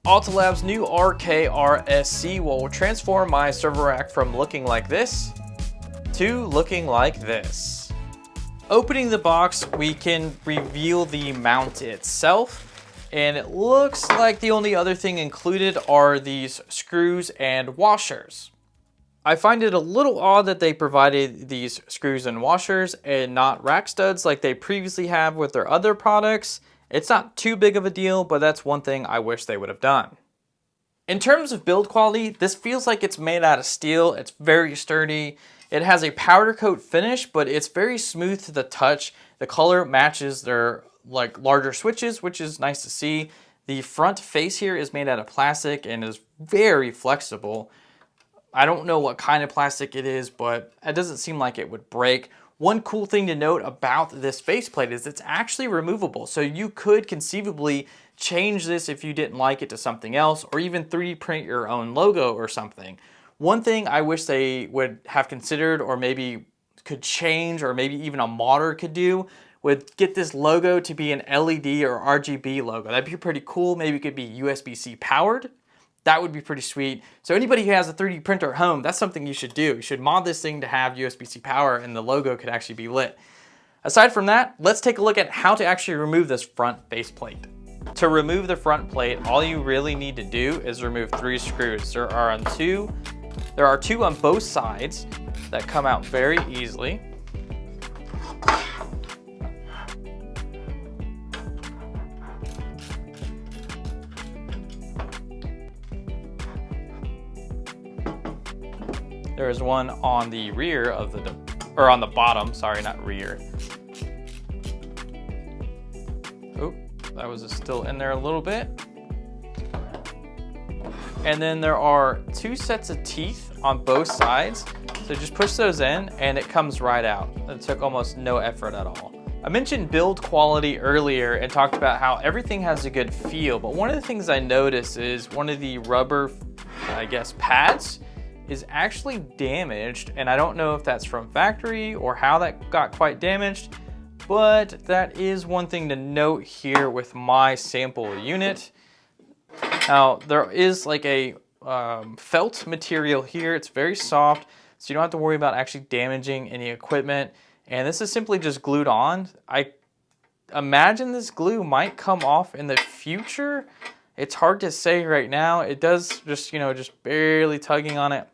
Alta Lab's new RK-RSC will transform my server rack from looking like this to looking like this. Opening the box, we can reveal the mount itself, and it looks like the only other thing included are these screws and washers. I find it a little odd that they provided these screws and washers and not rack studs like they previously have with their other products. It's not too big of a deal, but that's one thing I wish they would have done. In terms of build quality, this feels like it's made out of steel. It's very sturdy. It has a powder coat finish, but it's very smooth to the touch. The color matches their larger switches, which is nice to see. The front face here is made out of plastic and is very flexible. I don't know what kind of plastic it is, but it doesn't seem like it would break. One cool thing to note about this faceplate is it's actually removable. So you could conceivably change this if you didn't like it to something else, or even 3D print your own logo or something. One thing I wish they would have considered, or maybe could change, or maybe even a modder could do, would get this logo to be an LED or RGB logo. That'd be pretty cool. Maybe it could be USB-C powered. That would be pretty sweet. So anybody who has a 3D printer at home, that's something you should do. You should mod this thing to have USB-C power and the logo could actually be lit. Aside from that, let's take a look at how to actually remove this front faceplate. To remove the front plate, all you really need to do is remove 3 screws. There are two on both sides that come out very easily. There is one on the rear of or on the bottom, sorry, not rear. Oh, that was still in there a little bit. And then there are 2 sets of teeth on both sides. So just push those in and it comes right out. It took almost no effort at all. I mentioned build quality earlier and talked about how everything has a good feel, but one of the things I noticed is one of the rubber, I guess, pads is actually damaged, and I don't know if that's from factory or how that got quite damaged, but that is one thing to note here with my sample unit. Now, there is like a felt material here. It's very soft, so you don't have to worry about actually damaging any equipment, and this is simply just glued on. I imagine this glue might come off in the future. It's hard to say right now. It does just, just barely tugging on it.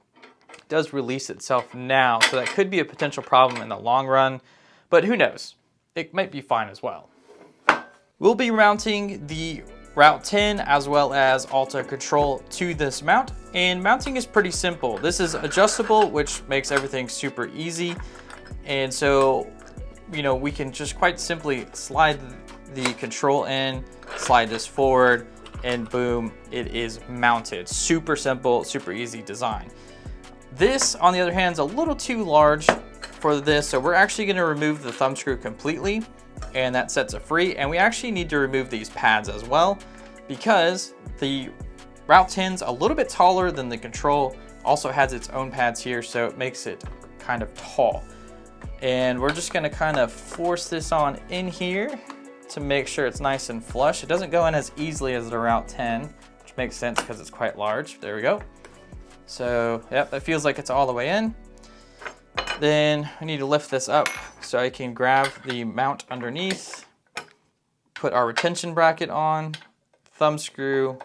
Does release itself now, so that could be a potential problem in the long run, but who knows? It might be fine as well. We'll be mounting the Route 10 as well as Alta Control to this mount, and mounting is pretty simple. This is adjustable, which makes everything super easy, and so we can just quite simply slide the control in, slide this forward, and boom, it is mounted. Super simple, super easy design. This, on the other hand, is a little too large for this, so we're actually going to remove the thumb screw completely, and that sets it free. And we actually need to remove these pads as well, because the Route 10's a little bit taller than the Control, also has its own pads here, so it makes it kind of tall. And we're just going to kind of force this on in here to make sure it's nice and flush. It doesn't go in as easily as the Route 10, which makes sense because it's quite large. There we go. So, yep, that feels like it's all the way in. Then I need to lift this up so I can grab the mount underneath, put our retention bracket on, thumb screw,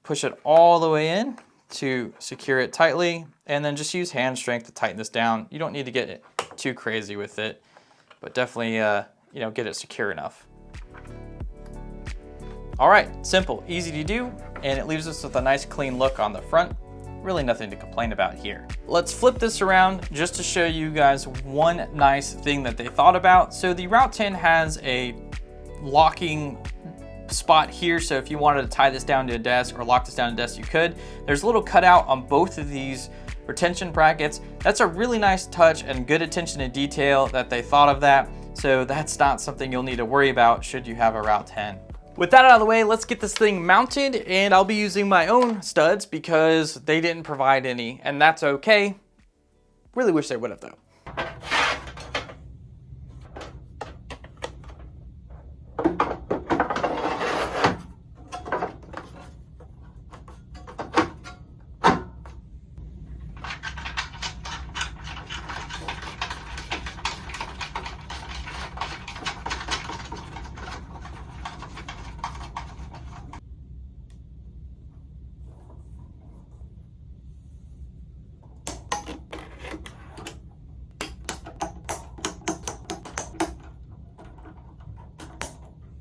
push it all the way in to secure it tightly, and then just use hand strength to tighten this down. You don't need to get it too crazy with it, but definitely, get it secure enough. All right, simple, easy to do, and it leaves us with a nice clean look on the front. Really nothing to complain about here. Let's flip this around just to show you guys one nice thing that they thought about. So the Route 10 has a locking spot here, so if you wanted to tie this down to a desk or lock this down to a desk, you could. There's a little cutout on both of these retention brackets. That's a really nice touch and good attention to detail that they thought of that. So that's not something you'll need to worry about should you have a Route 10. With that out of the way, let's get this thing mounted, and I'll be using my own studs because they didn't provide any, and that's okay. Really wish they would have though.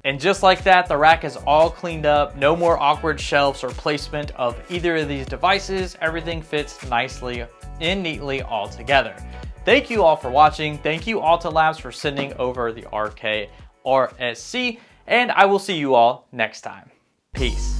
And just like that, the rack is all cleaned up, no more awkward shelves or placement of either of these devices. Everything fits nicely and neatly all together. Thank you all for watching. Thank you Alta Labs for sending over the RK-RSC, and I will see you all next time. Peace.